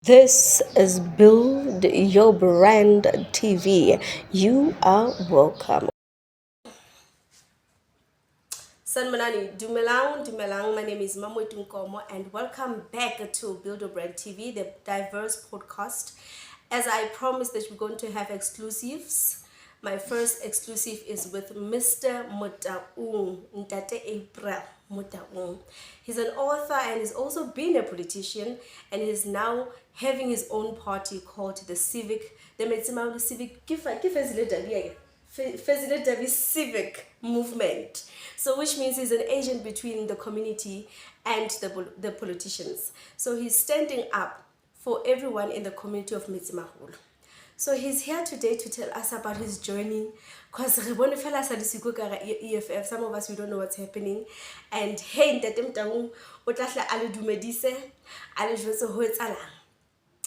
This is Build Your Brand TV. You are welcome. Sanmanani, Dumelang. My name is Mamoitunkomo, and welcome back to Build Your Brand TV, the diverse podcast. As I promised that we're going to have exclusives. My first exclusive is with Mr. Motaung, Mr April Motaung. He's an author and he's also been a politician, and he's now having his own party called the Civic Movement. So which means he's an agent between the community and the politicians. So he's standing up for everyone in the community of Metsimaholo. So he's here today to tell us about his journey, because EFF, some of us, we don't know what's happening. And hey,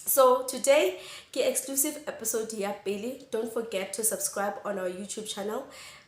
so today, the exclusive episode here, Bailey. Don't forget to subscribe on our YouTube channel.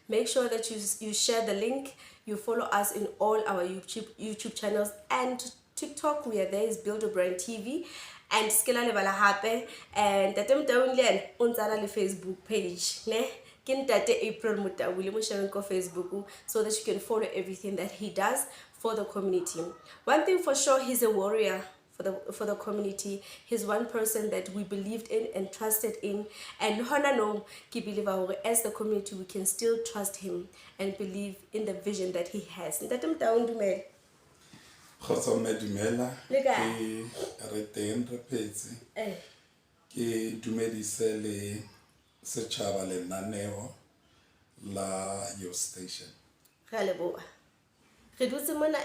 Make sure that you share the link. You follow us in all our YouTube channels and TikTok. We are there. Is Build a Brand TV. And Skela Lebala Hape and Tatem Downland on the Facebook page. Ne? Kintate April Motaung Facebook, so that you can follow everything that he does for the community. One thing for sure, he's a warrior for the community. He's one person that we believed in and trusted in, and no ki believe as the community we can still trust him and believe in the vision that he has. Ntate Motaung, dumela. Kgotsa dumela ke re teng re phetse ke dumedise le setšhaba lenaneo la your station. Re leboha. Re dutse mona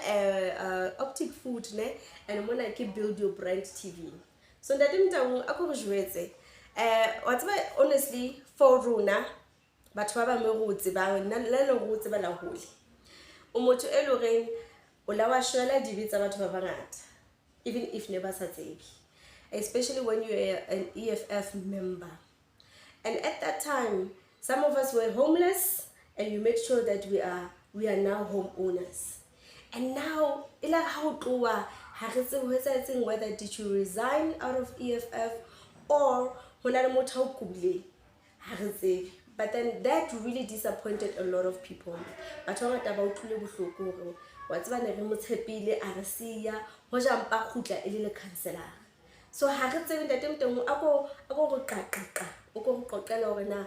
Optic Food ne, and mona ke Build Your Brand TV. So ntate Motaung a ko re jwetse wa tseba, honestly, for rona batho ba bangwe go tsebang nna le go tseba la hole o motho e lo reng o la wa shwela dibitsa batho ba bangata, even if never sa tsebi, especially when you are an EFF member. And at that time, some of us were homeless, and you made sure that we are now homeowners. And now, whether did you resign out of EFF or but then that really disappointed a lot of people. But what's one re mo tshepile a re sia ho jampa khutla e le counselor. So ha re tsebe ntate Motaung a go go qaqaqa o go qoqela hore na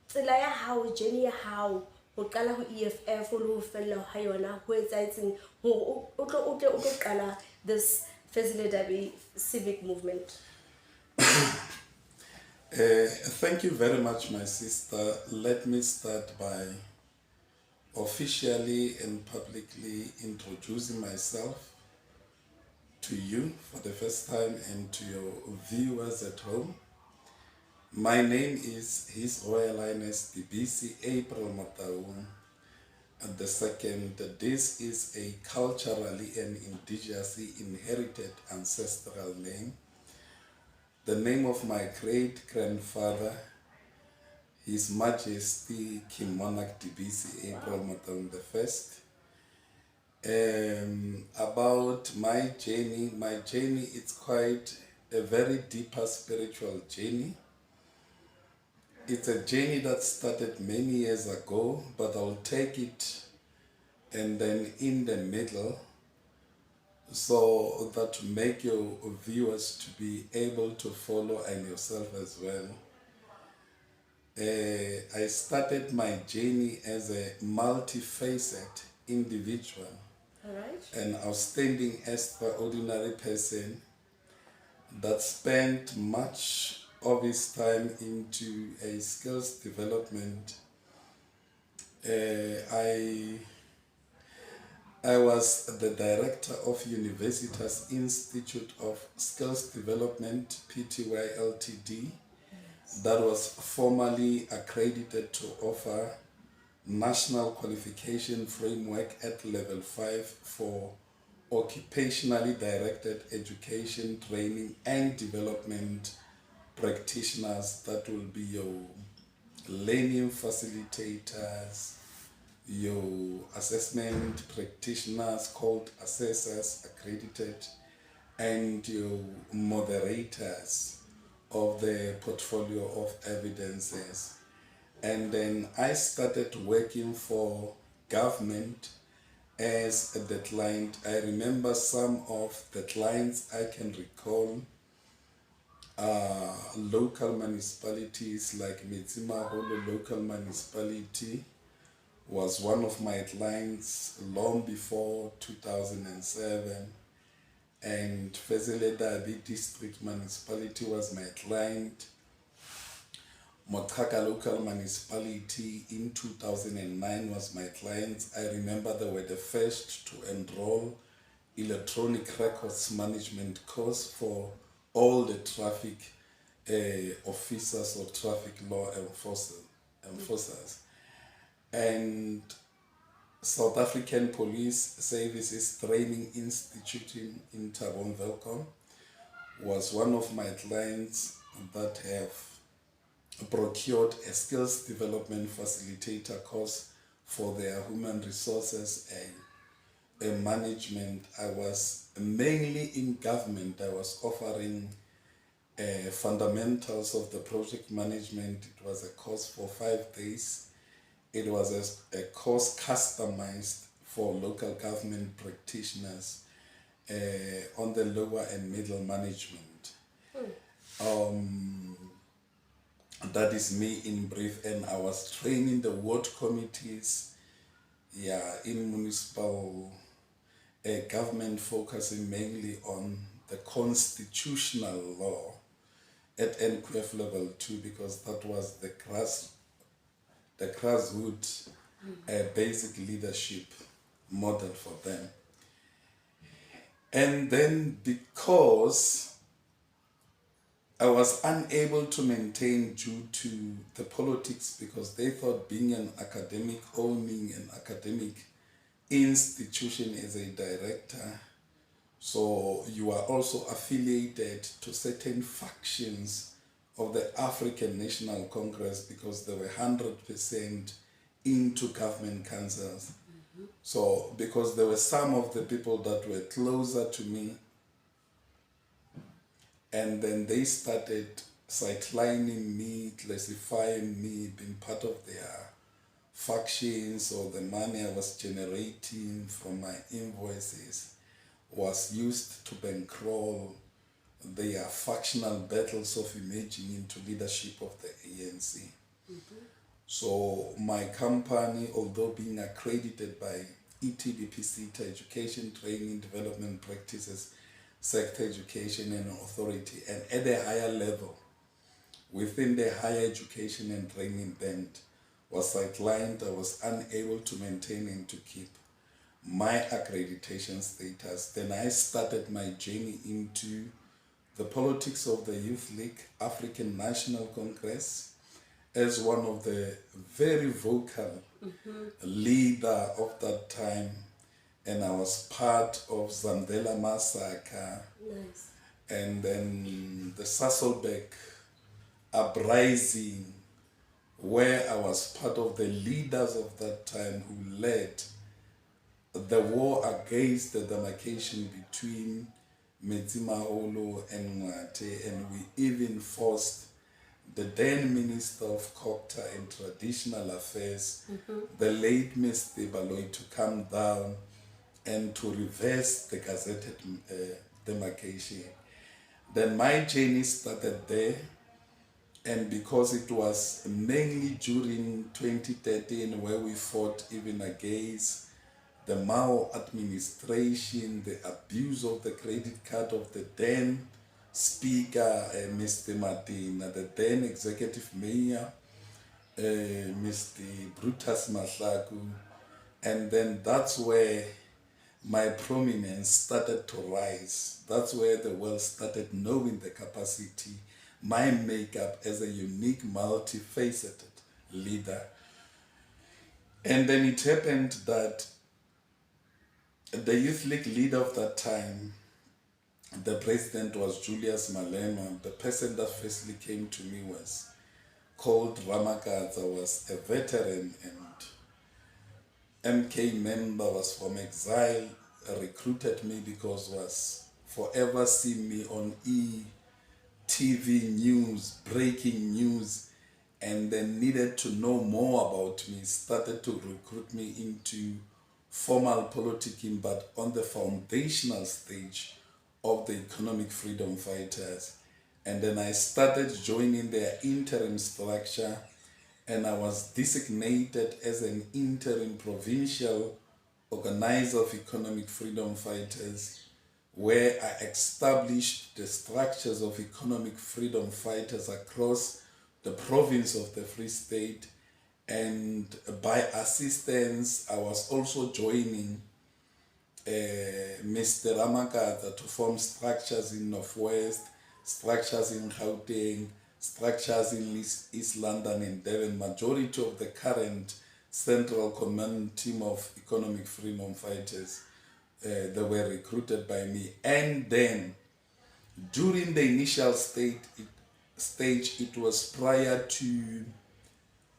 tsela ya hao, journey ya hao ho qala ho EFF le ho fella ha yona ho etsaetseng hore o tlo qala this civic movement. Thank you very much, my sister. Let me start by officially and publicly introducing myself to you for the first time and to your viewers at home. My name is His Royal Highness BBC April Motaung the second. This is a culturally and indigenously inherited ancestral name. The name of my great-grandfather, His Majesty King Monarch DBC April Motaung I. About my journey, it's quite a very deeper spiritual journey. It's a journey that started many years ago, but I'll take it and then in the middle, so that to make your viewers to be able to follow and yourself as well. I started my journey as a multifaceted individual, an outstanding, extraordinary person that spent much of his time into a skills development. I was the director of Universitas Institute of Skills Development, Pty Ltd, that was formally accredited to offer national qualification framework at level 5 for occupationally directed education, training and development practitioners. That will be your learning facilitators, your assessment practitioners called assessors, accredited, and your moderators of the portfolio of evidences. And then I started working for government as the client. I remember some of the clients I can recall, local municipalities like Metsimaholo local municipality was one of my clients long before 2007, and Fezile Dabi district municipality was my client. Motaung local municipality in 2009 was my client. I remember they were the first to enroll electronic records management course for all the traffic officers or traffic law enforcers. And South African Police Services Training Institute in Tabon Velcom was one of my clients that have procured a skills development facilitator course for their human resources and management. I was mainly in government. I was offering fundamentals of the project management. It was a course for 5 days. It was a course customized for local government practitioners on the lower and middle management. That is me in brief, and I was training the ward committees, in municipal government, focusing mainly on the constitutional law at NQF level 2, because that was the grassroots basic leadership model for them. And then because I was unable to maintain due to the politics, because they thought being an academic, owning an academic institution as a director, so you are also affiliated to certain factions of the African National Congress, because they were 100% into government councils. So because there were some of the people that were closer to me, and then they started sidelining me, classifying me, being part of their factions, or the money I was generating from my invoices was used to bankroll their factional battles of emerging into leadership of the ANC. So my company, although being accredited by ETDPC, Education, Training, Development Practices, Sector Education and Authority, and at a higher level, within the higher education and training band, was sidelined. I was unable to maintain and to keep my accreditation status. Then I started my journey into the politics of the Youth League, African National Congress, as one of the very vocal leader of that time. And I was part of Zandela Massacre. Nice. And then the Sasolburg uprising, where I was part of the leaders of that time who led the war against the demarcation between Metsimaholo and Ngwate, and we even forced the then Minister of Culture and Traditional Affairs, the late Mr. Baloy, to come down and to reverse the gazetted demarcation. Then my journey started there, and because it was mainly during 2013 where we fought even against the Mao administration, the abuse of the credit card of the then Speaker, Mr. Martina, the then Executive Mayor, Mr. Brutus Mahlaku, and then that's where my prominence started to rise. That's where the world started knowing the capacity, my makeup as a unique, multifaceted leader. And then it happened that the Youth League leader of that time, the president, was Julius Malema. The person that firstly came to me was called Ramakadza, was a veteran and MK member, was from exile, recruited me because was forever see me on TV news, breaking news, and then needed to know more about me, started to recruit me into formal politicking, but on the foundational stage of the economic freedom fighters. And then I started joining their interim structure, and I was designated as an interim provincial organizer of economic freedom fighters, where I established the structures of economic freedom fighters across the province of the Free State. And by assistance, I was also joining Mr. Ramakaza to form structures in Northwest, structures in Gauteng, structures in East London and Devon. Majority of the current Central Command team of economic freedom fighters, they were recruited by me. And then during the initial stage, it was prior to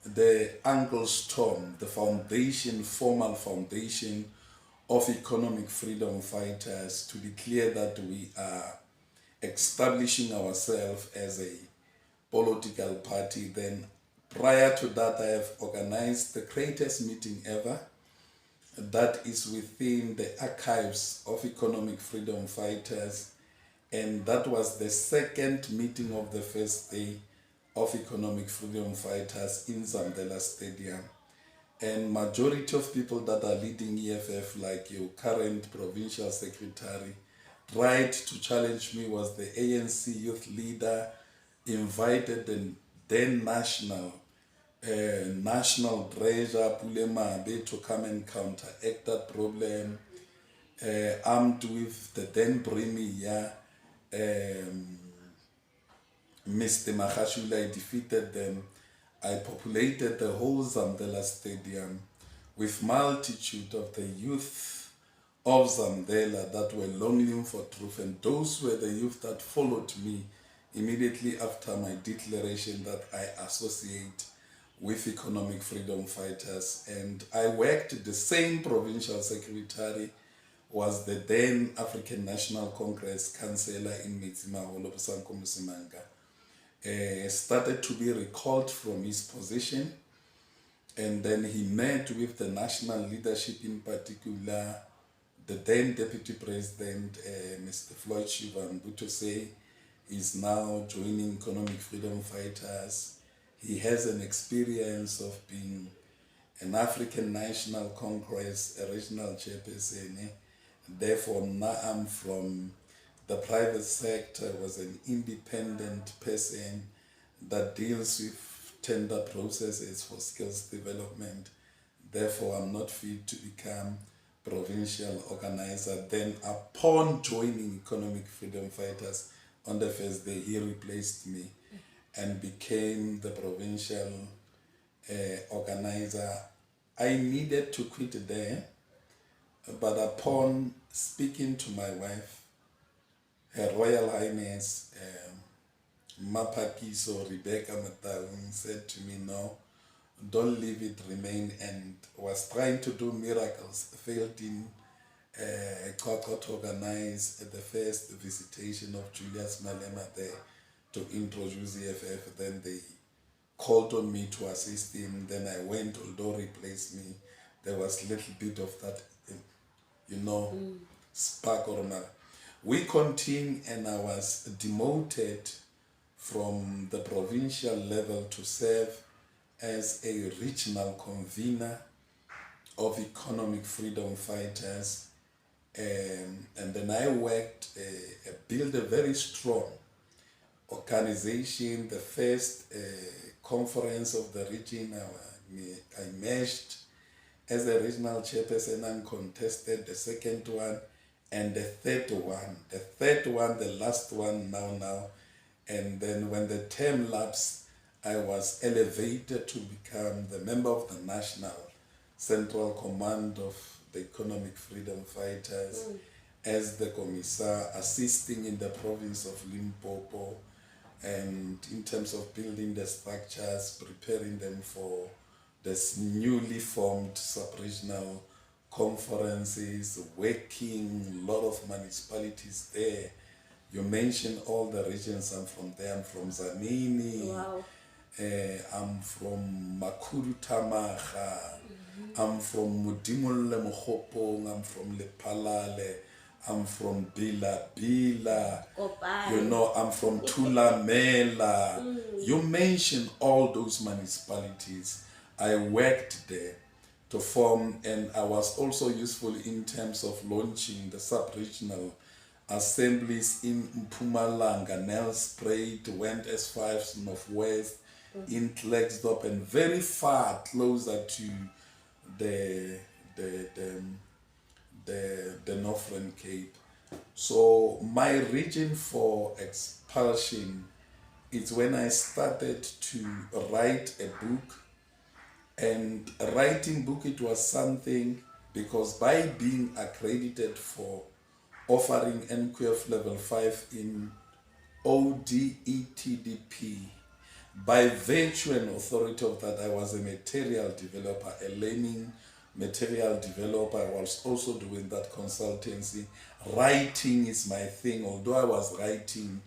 the Uncle Storm, the foundation, formal foundation of economic freedom fighters, to declare that we are establishing ourselves as a political party. Then prior to that, I have organized the greatest meeting ever that is within the archives of economic freedom fighters, and that was the second meeting of the first day of economic freedom fighters in Zambela Stadium. And majority of people that are leading EFF, like your current provincial secretary, tried to challenge me. Was the ANC youth leader, invited the then national treasurer Pulemabe to come and counteract that problem, armed with the then premier Mr. Mahashula. I defeated them. I populated the whole Zambela Stadium with multitude of the youth of Zambela that were longing for truth, and those were the youth that followed me immediately after my declaration that I associate with economic freedom fighters. And I worked, the same provincial secretary was the then African National Congress councillor in Metsimaholo, Sanko Musimanga. Started to be recalled from his position, and then he met with the national leadership, in particular the then Deputy President, Mr. Floyd Shivambu, to say he's now joining economic freedom fighters. He has an experience of being an African National Congress, a regional chairperson. Therefore, now I'm from the private sector, was an independent person that deals with tender processes for skills development. Therefore, I'm not fit to become provincial organizer. Then upon joining economic freedom fighters on the first day, he replaced me and became the provincial organizer. I needed to quit there, but upon speaking to my wife, Her Royal Highness Mapakiso Rebecca Motaung said to me, no, don't leave it, remain, and was trying to do miracles, failed in to organize the first visitation of Julius Malema there to introduce EFF. Then they called on me to assist him. Then I went, although replaced me. There was a little bit of that, spark or not. We continued, and I was demoted from the provincial level to serve as a regional convener of economic freedom fighters. And then I worked, built a very strong organization. The first conference of the region, I emerged as a regional chairperson uncontested. The second one, and the third one, the last one now. And then when the term lapsed, I was elevated to become the member of the National Central Command of the Economic Freedom Fighters as the commissar, assisting in the province of Limpopo, and in terms of building the structures, preparing them for this newly formed sub-regional conferences, working, a lot of municipalities there. You mentioned all the regions. I'm from there. I'm from Zanini. Wow. I'm from Makuru Tamaga. I'm from Mudimolle Mokopong. I'm from Lepalale. I'm from Bila Bila. You know, I'm from Tulamela. You mentioned all those municipalities. I worked there to form, and I was also useful in terms of launching the sub-regional assemblies in Mpumalanga, Nelspruit, went as far as Northwest, in Klerksdorp, and very far closer to the the the, the Northern Cape. So my region for expulsion is when I started to write a book. And writing book, it was something, because by being accredited for offering NQF level 5 in ODETDP, by virtue and authority of that, I was a material developer, a learning material developer. I was also doing that consultancy. Writing is my thing, although I was writing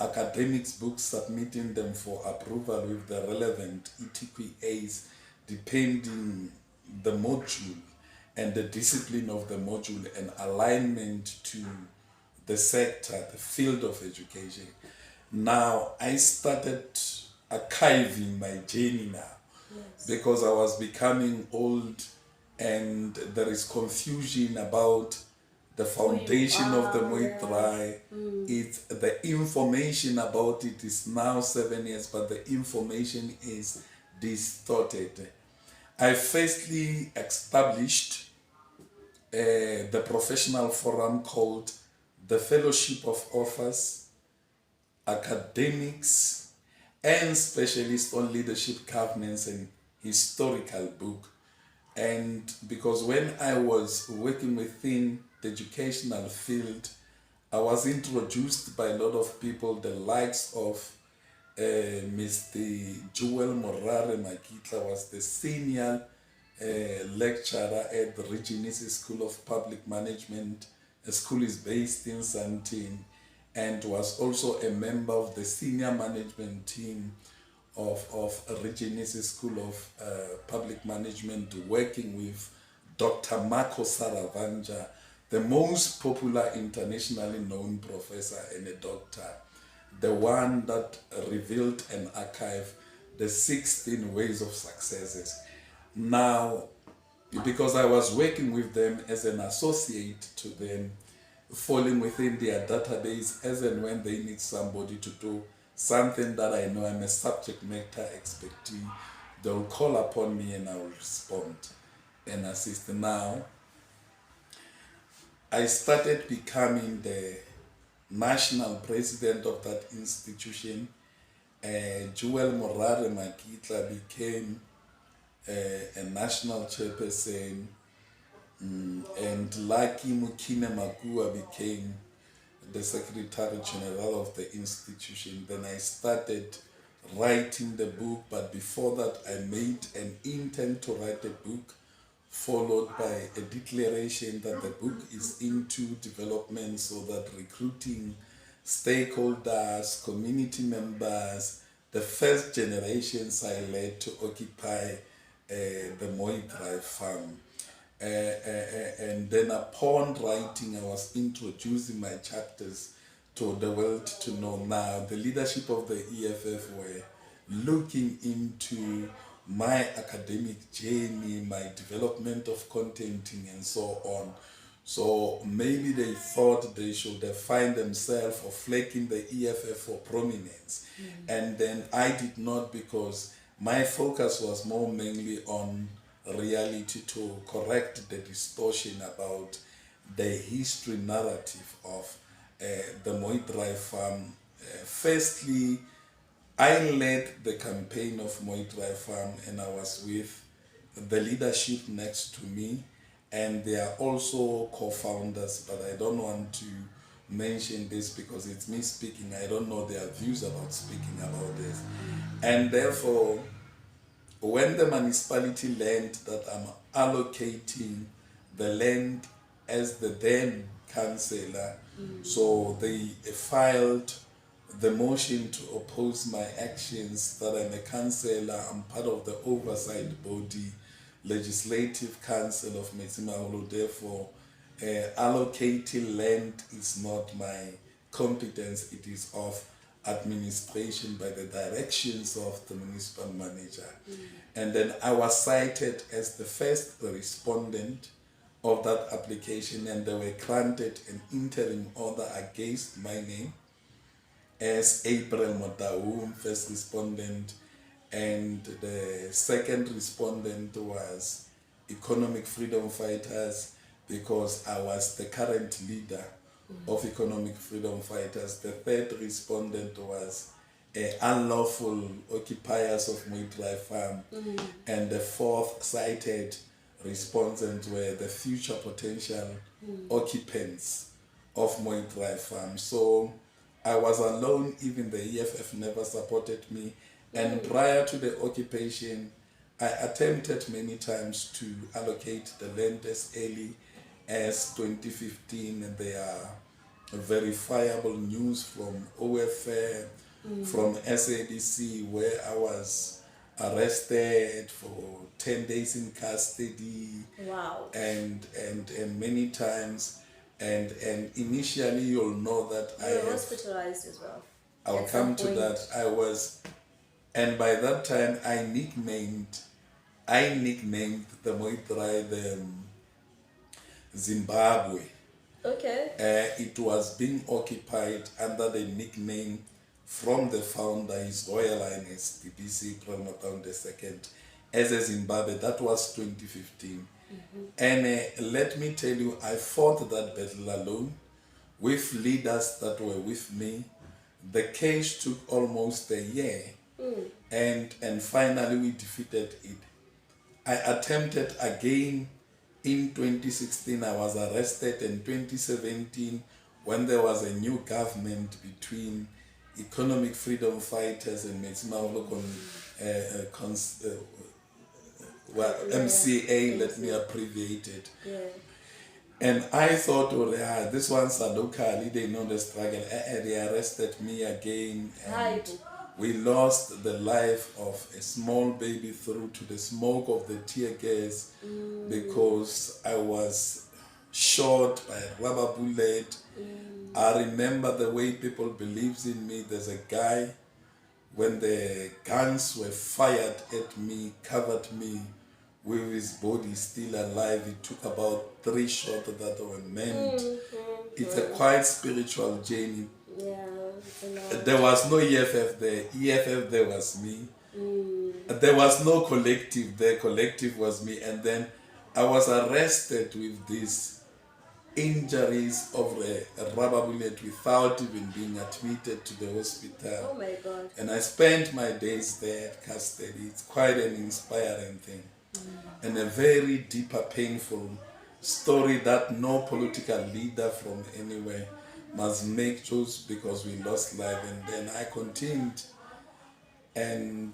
academics books, submitting them for approval with the relevant ETQAs, depending the module and the discipline of the module and alignment to the sector, the field of education. Now I started archiving my journey now, because I was becoming old and there is confusion about the foundation of the Moitrai. It's the information about it is now 7 years, but the information is distorted. I firstly established the professional forum called the Fellowship of Authors, Academics, and Specialists on Leadership, Governance, and Historical Book. And because when I was working within the educational field, I was introduced by a lot of people, the likes of Mr. Joel Morare Makitla was the senior lecturer at the Regency School of Public Management. The school is based in Sandton, and was also a member of the senior management team of Regency School of Public Management, working with Dr. Marco Saravanja, the most popular internationally known professor and a doctor, the one that revealed and archived the 16 ways of successes. Now, because I was working with them as an associate to them, falling within their database as and when they need somebody to do something that I know I'm a subject matter expert in, they'll call upon me and I will respond and assist. Now, I started becoming the national president of that institution. Joel Morare Makitla became a national chairperson, and Lucky Mukine Makua became the Secretary General of the institution. Then I started writing the book, but before that I made an intent to write a book, followed by a declaration that the book is into development, so that recruiting stakeholders, community members, the first generations I led to occupy the Moy Drive farm. And then upon writing, I was introducing my chapters to the world to know. Now the leadership of the EFF were looking into my academic journey, my development of contenting and so on. So maybe they thought they should find themselves or flaking the EFF for prominence. And then I did not, because my focus was more mainly on reality, to correct the distortion about the history narrative of the Moitrai farm. Firstly, I led the campaign of Moitrai farm, and I was with the leadership next to me, and they are also co-founders, but I don't want to mention this because it's me speaking. I don't know their views about speaking about this. And therefore, when the municipality learned that I'm allocating the land as the then councillor. So they filed the motion to oppose my actions that I'm a councillor, I'm part of the oversight body, Legislative Council of Metsimaholo. Therefore, allocating land is not my competence, it is of administration by the directions of the municipal manager. And then I was cited as the first respondent of that application, and they were granted an interim order against my name as April Motaung, first respondent, and the second respondent was Economic Freedom Fighters, because I was the current leader of Economic Freedom Fighters. The third respondent was unlawful occupiers of Moitrai Farm, and the fourth cited respondents were the future potential occupants of Moitrai Farm. So I was alone, even the EFF never supported me. And prior to the occupation, I attempted many times to allocate the land as early as 2015, and there are verifiable news from OFA, from SADC, where I was arrested for 10 days in custody. Wow. And many times, and initially you'll know that You were hospitalized as well. I'll come to that. I was, and by that time I nicknamed the Moitrai the Zimbabwe. Okay. It was being occupied under the nickname from the founder, His Royal Highness Mr April Motaung II, as a Zimbabwe. That was 2015. And let me tell you, I fought that battle alone with leaders that were with me. The case took almost a year, and finally we defeated it. I attempted again in 2016. I was arrested in 2017 when there was a new government between Economic Freedom Fighters and Metsimaholo MCA, let me abbreviate it. Yeah. And I thought, oh, yeah, this one's a locally, they know the struggle. They arrested me again, and we lost the life of a small baby through to the smoke of the tear gas, because I was shot by a rubber bullet. I remember the way people believes in me. There's a guy, when the guns were fired at me, covered me with his body still alive. It took about 3 shots that were meant. It's a quite spiritual journey. Yeah. There was no EFF there. EFF there was me. There was no collective there. Collective was me. And then I was arrested with these injuries of a rubber bullet without even being admitted to the hospital. Oh my God. And I spent my days there at custody. It's quite an inspiring thing. And a very deeper, painful story that no political leader from anywhere must make just because we lost life. And then I continued. And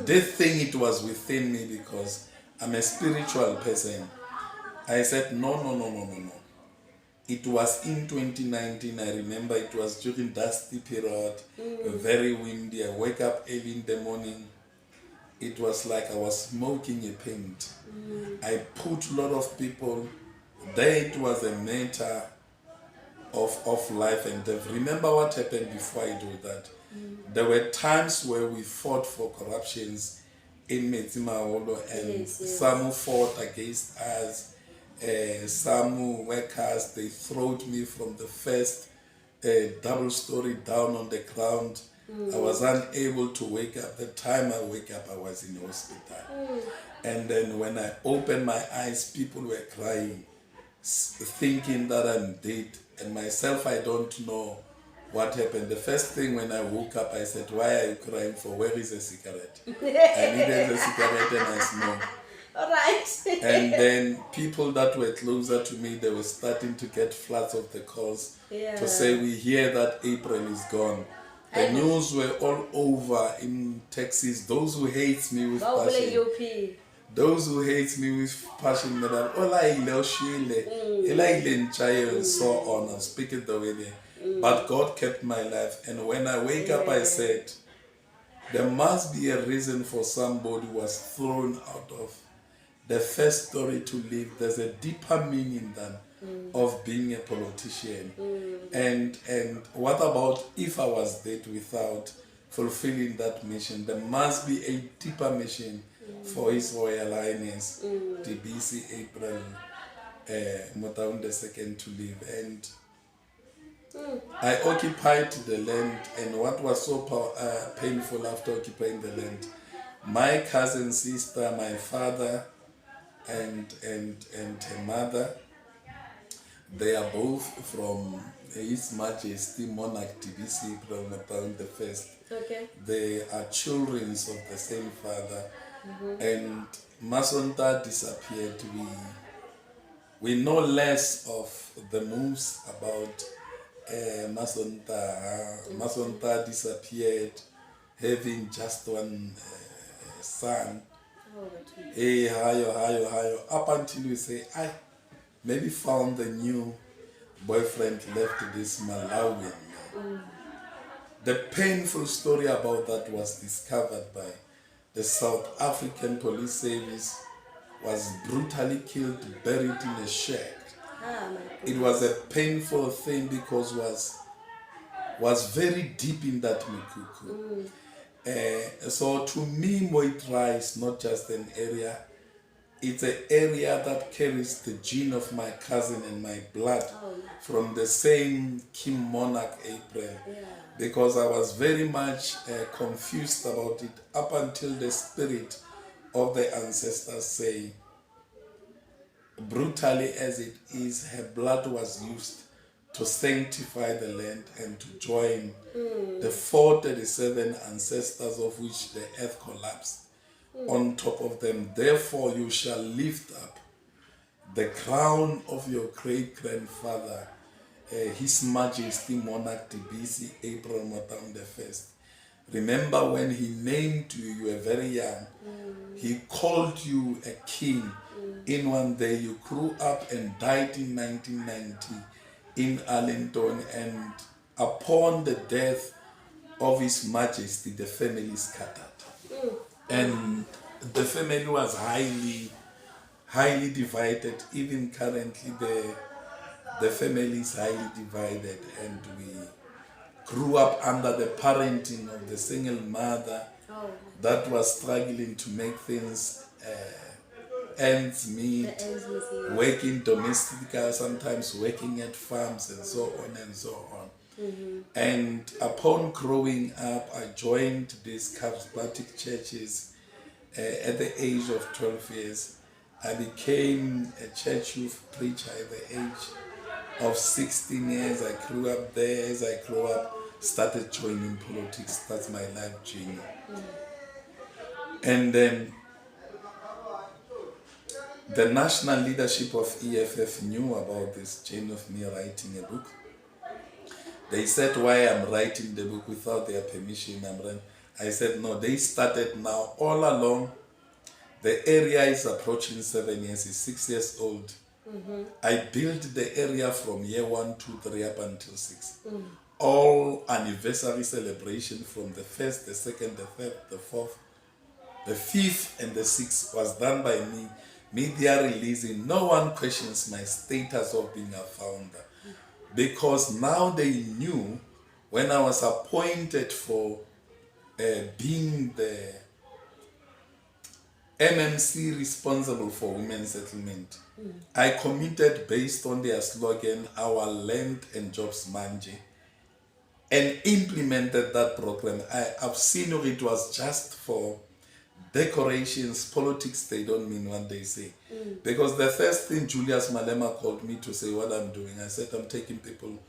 this thing, it was within me because I'm a spiritual person. I said, no. It was in 2019, I remember it was during dusty period, very windy. I wake up early in the morning. It was like I was smoking a paint. I put a lot of people there. It was a matter of life and death. Remember what happened before I do that? There were times where we fought for corruptions in Metsimaholo, and some who fought against us. Some workers, they throwed me from the first double story down on the ground. I was unable to wake up. The time I wake up, I was in hospital. And then when I opened my eyes, people were crying, thinking that I'm dead. And myself, I don't know what happened. The first thing when I woke up, I said, why are you crying for? Where is a cigarette? I needed a cigarette and I smoked. All right. And then people that were closer to me, they were starting to get floods of the calls to say, we hear that April is gone. The news were all over in Texas. Those who hate me with passion. Those who hate me with passion, that and so on, and speak it the way they. But God kept my life, and when I wake up, I said, there must be a reason for somebody who was thrown out of the first story to live. There's a deeper meaning than of being a politician. And what about if I was dead without fulfilling that mission? There must be a deeper mission for His Royal Highness, DBC April Motaung II to live. And I occupied the land, and what was so painful after occupying the land, my cousin, sister, my father, and her mother, they are both from His Majesty Monarch DBC April Motaung I. Okay. They are children of the same father, and Masonta disappeared. We know less of the moves about Masonta. Masonta disappeared, having just one son. Hey, hayo, up until we say, I maybe found a new boyfriend, left this Malawian. The painful story about that was discovered by the South African Police Service, was brutally killed, buried in a shed. It was a painful thing because was very deep in that Mikuku. So to me, Moitra is not just an area, it's an area that carries the gene of my cousin and my blood from the same King Monarch April. Because I was very much confused about it up until the spirit of the ancestors say, brutally as it is, her blood was used to sanctify the land and to join the 437 ancestors of which the earth collapsed on top of them. Therefore you shall lift up the crown of your great-grandfather, His Majesty Monarch DBC April Motaung I. Remember when he named you, you were very young. He called you a king. In one day you grew up and died in 1990 in Arlington, and upon the death of His Majesty, the family scattered. And the family was highly divided. Even currently the family is highly divided, and we grew up under the parenting of the single mother that was struggling to make things ends meet, working domestic, sometimes working at farms and so on and so on. And upon growing up, I joined these charismatic churches at the age of 12 years. I became a church youth preacher at the age of 16 years. I grew up there. As I grew up, started joining politics. That's my life journey. And then the national leadership of EFF knew about this chain of me writing a book. They said, why I'm writing the book without their permission. I said, no, they started now. All along, the area is approaching 7 years, it's 6 years old. I built the area from year 1, 2, 3 up until 6. All anniversary celebration from the 1st, the 2nd, the 3rd, the 4th, the 5th, and the 6th was done by me. Media releasing, no one questions my status of being a founder. Because now they knew when I was appointed for being the MMC responsible for women's settlement. I committed based on their slogan, our land and jobs manje, and implemented that program. I've seen it was just for decorations, politics, they don't mean what they say. Because the first thing Julius Malema called me to say what I'm doing, I said I'm taking people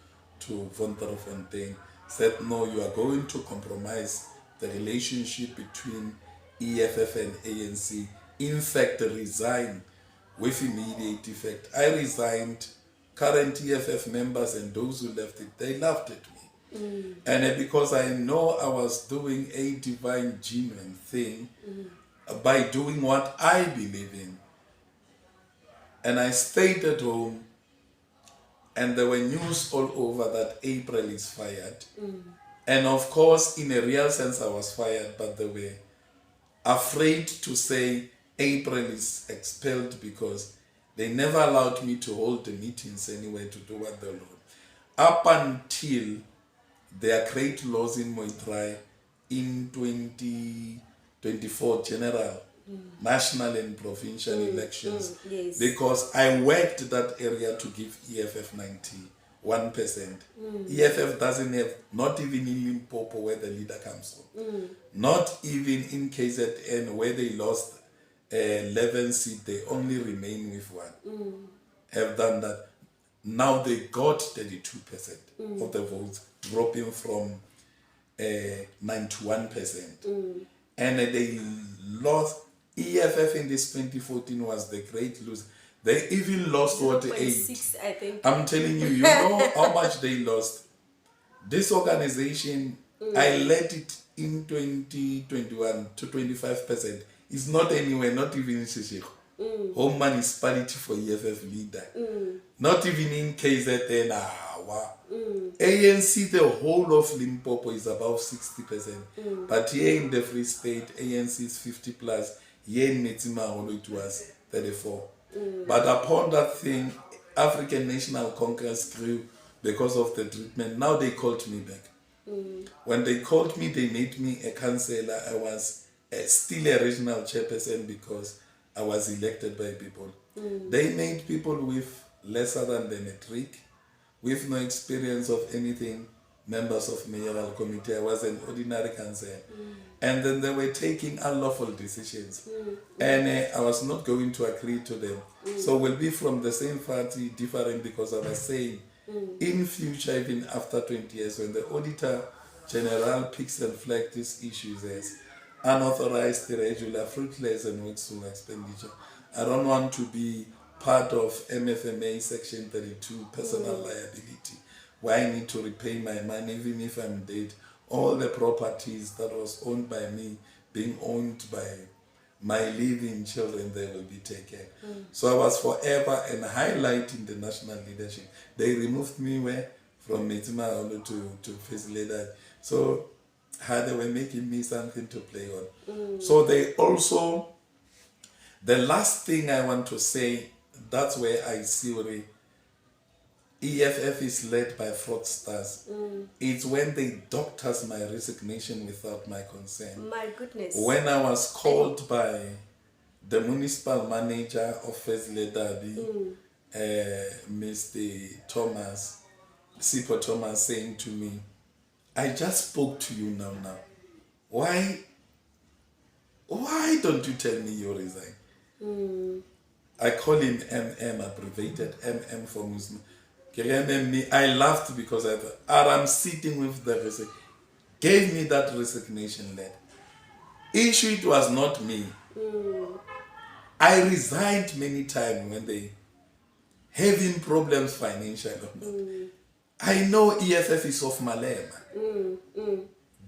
to Fontaine. Said no, you are going to compromise the relationship between EFF and ANC. In fact, resign with immediate effect. I resigned. Current EFF members and those who left it, they laughed at me. And because I know I was doing a divine, genuine thing, by doing what I believe in. And I stayed at home, and there were news all over that April is fired. And of course, in a real sense, I was fired, but they were afraid to say April is expelled because they never allowed me to hold the meetings anyway to do what they wanted. Up until their great loss in Moitrai in 2024 general, national and provincial elections, yes. because I worked that area to give EFF 91%. EFF doesn't have, not even in Limpopo where the leader comes from, not even in KZN where they lost 11 seats, they only remain with one. Have done that. Now they got 32% of the votes, dropping from 91%. And they lost. EFF in this 2014 was the great loser. They even lost what, 6, I think. I'm telling you, you know how much they lost. This organization, I led it in 2021 to 25%. It's not anywhere, not even in Shishik. Home municipality for EFF leader. Not even in KZN. ANC, the whole of Limpopo is above 60%. But here in the Free State, ANC is 50 plus. Here in Netimaholo, it was 34. But upon that thing, African National Congress grew because of the treatment. Now they called me back. When they called me, they made me a councillor. I was still a regional chairperson because I was elected by people. They made people with lesser than the metric, with no experience of anything, members of mayoral committee. I was an ordinary councillor. And then they were taking unlawful decisions. And I was not going to agree to them. So we'll be from the same party, different, because I was saying, in future, even after 20 years, when the Auditor General picks and flags these issues as unauthorized, irregular, fruitless, and wasteful expenditure, I don't want to be part of MFMA Section 32, personal liability, where I need to repay my money even if I'm dead. All the properties that was owned by me being owned by my living children, they will be taken. So I was forever and highlighting the national leadership. They removed me from Metima to face leader. So they were making me something to play on. So they also, the last thing I want to say, that's where I see where EFF is led by fraudsters. It's when they doctors my resignation without my consent. My goodness. When I was called by the municipal manager of First Ledabi, Mr. Thomas, Sipo Thomas, saying to me, I just spoke to you now. Why don't you tell me you resign? I call him MM, abbreviated MM for Muslim. I laughed because I thought, I'm sitting with the resignation. Gave me that resignation letter. Issue, it was not me. I resigned many times when they having problems financially. I know EFF is of Malema.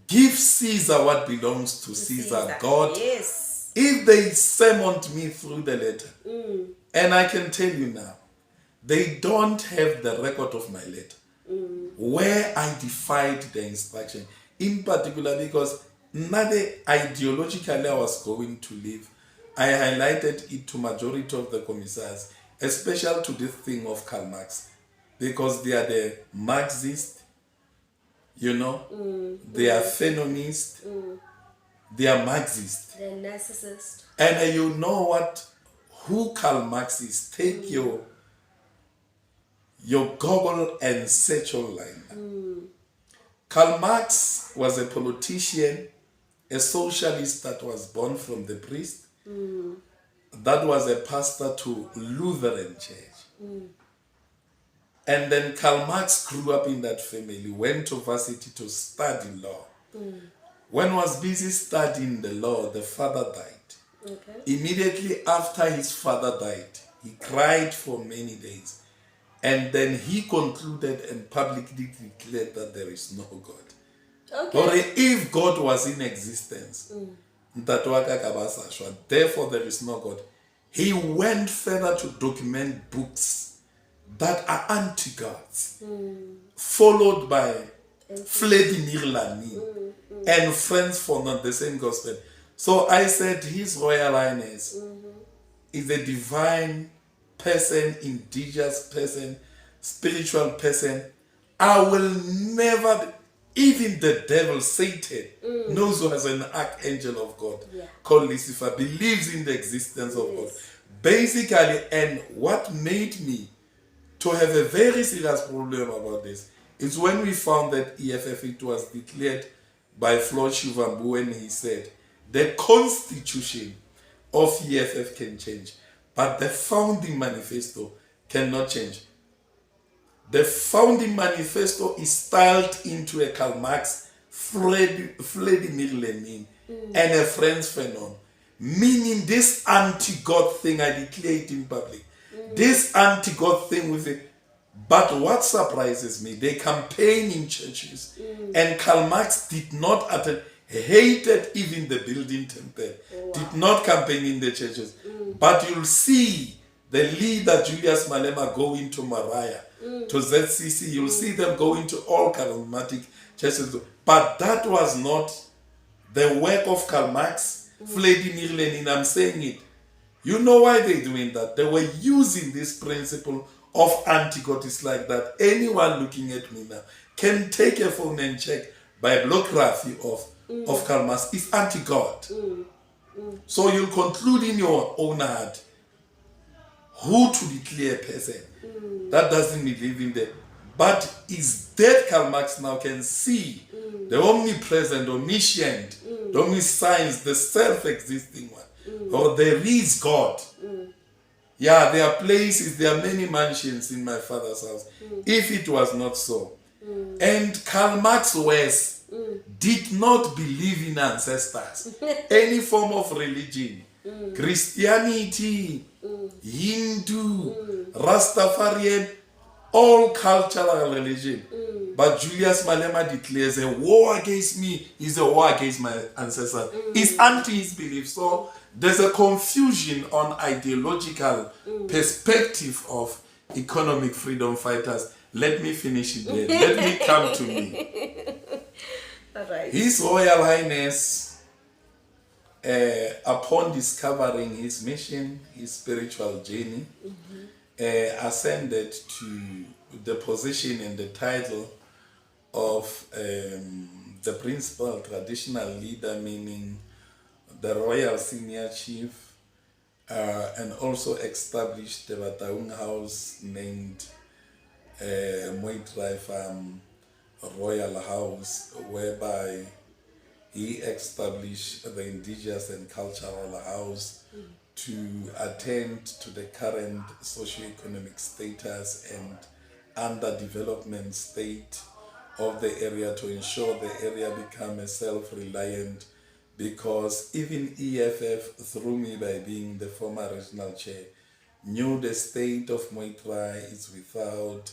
Give Caesar what belongs to Caesar. God. Yes. If they summoned me through the letter, and I can tell you now, they don't have the record of my letter, where I defied the instruction, in particular because ideologically I was going to leave. I highlighted it to majority of the commissars, especially to this thing of Karl Marx, because they are the Marxist, they are feminist, they are Marxist. They're narcissist. And you know who Karl Marx is. Take your Google and search online. Karl Marx was a politician, a socialist that was born from the priest, that was a pastor to Lutheran church. And then Karl Marx grew up in that family, went to varsity to study law. When was busy studying the law, the father died. Okay. Immediately after his father died, he cried for many days. And then he concluded and publicly declared that there is no God. Okay. Or if God was in existence, Therefore, there is no God. He went further to document books that are anti-gods, followed by Vladimir Lenin and Friends for Not the Same Gospel. So I said, His Royal Highness is a divine person, indigenous person, spiritual person. I will never, even the devil, Satan, knows who has an archangel of God called Lucifer, believes in the existence of God. Basically, and what made me to have a very serious problem about this is when we found that EFF, it was declared by Floyd Shivambu when he said the constitution of EFF can change, but the founding manifesto cannot change. The founding manifesto is styled into a Karl Marx, Vladimir Lenin, and a Franz Fanon, meaning this anti-God thing I declare it in public. This anti-God thing with it. But what surprises me, they campaign in churches, and Karl Marx did not attend, hated even the building temple, did not campaign in the churches. But you'll see the leader Julius Malema go into Mariah, to ZCC, you'll see them go into all charismatic churches. But that was not the work of Karl Marx, Vladimir Lenin, I'm saying it. You know why they're doing that? They were using this principle of anti-God. It's like that. Anyone looking at me now can take a phone and check bibliography of Karl Marx. It's anti-God. So you'll conclude in your own heart who to declare a person that doesn't believe in the. But is that Karl Marx now can see the omnipresent, omniscient, the omniscience, the self-existing one, or there is God. Yeah, there are places, there are many mansions in my father's house. If it was not so. And Karl Marx did not believe in ancestors, any form of religion, Christianity, Hindu, Rastafarian, all cultural religion. But Julius Malema declares a war against me is a war against my ancestors. It's anti his belief. So there's a confusion on ideological perspective of economic freedom fighters. Let me finish it there. Let me come to me. All right. His Royal Highness, upon discovering his mission, his spiritual journey, ascended to the position and the title of the principal traditional leader, meaning the royal senior chief, and also established the Motaung house named Moitrai Farm Royal House, whereby he established the indigenous and cultural house to attend to the current socio-economic status and underdevelopment state of the area, to ensure the area become a self-reliant, because even EFF, through me by being the former regional chair, knew the state of Moitrai is without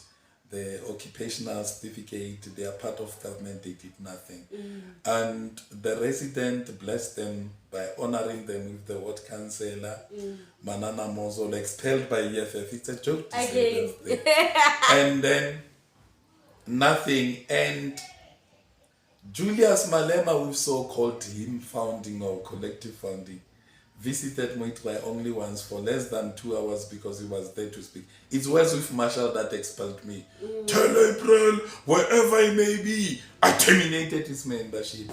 the occupational certificate. They are part of government, they did nothing. And the resident blessed them by honoring them with the ward councillor, Manana Mozolo, expelled by EFF. It's a joke to say that. And then nothing. And Julius Malema, we so called him founding or collective founding, visited Moitrai only once for less than 2 hours because he was there to speak. It was with Marshall that expelled me. Tell April, wherever he may be, I terminated his membership.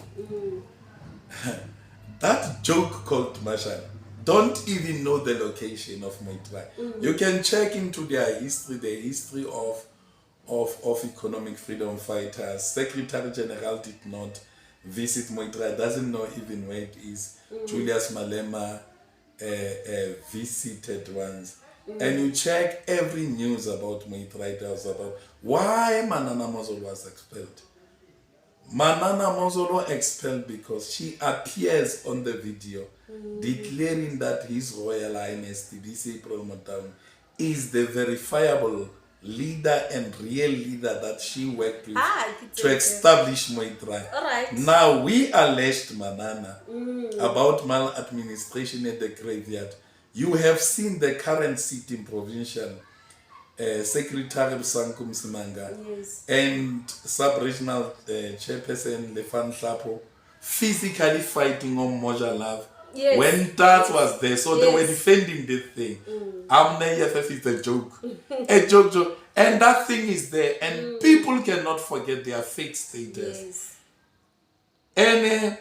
That joke called Marshall don't even know the location of Moitrai. You can check into their history, the history of economic freedom fighters. Secretary General did not visit Moitrai, doesn't know even where it is. Julius Malema visited once. And you check every news about Moitrai, tells about why Manana Mozolo was expelled. Manana Mozolo expelled because she appears on the video declaring that His Royal Highness Mr April Motaung is the verifiable leader and real leader that she worked with to Okay. establish Moitrai. All right. Now we alleged Manana about maladministration at the graveyard. You have seen the current sitting provincial Secretary Sankum Simanga Yes. and sub-regional chairperson Lefan Hlapo physically fighting on Moja Love Yes. when Tats was there, so they were Yes. defending this thing. Amne EFF is a joke. A joke. And that thing is there, and people cannot forget their fake status. Yes. And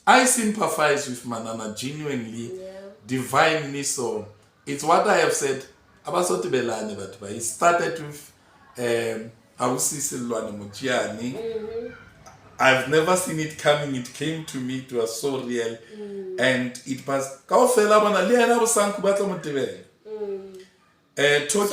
I sympathize with Manana genuinely, divinely so. It's what I have said. He started with Awusisilwane Mujiani. I've never seen it coming. It came to me. It was so real. And it was talking So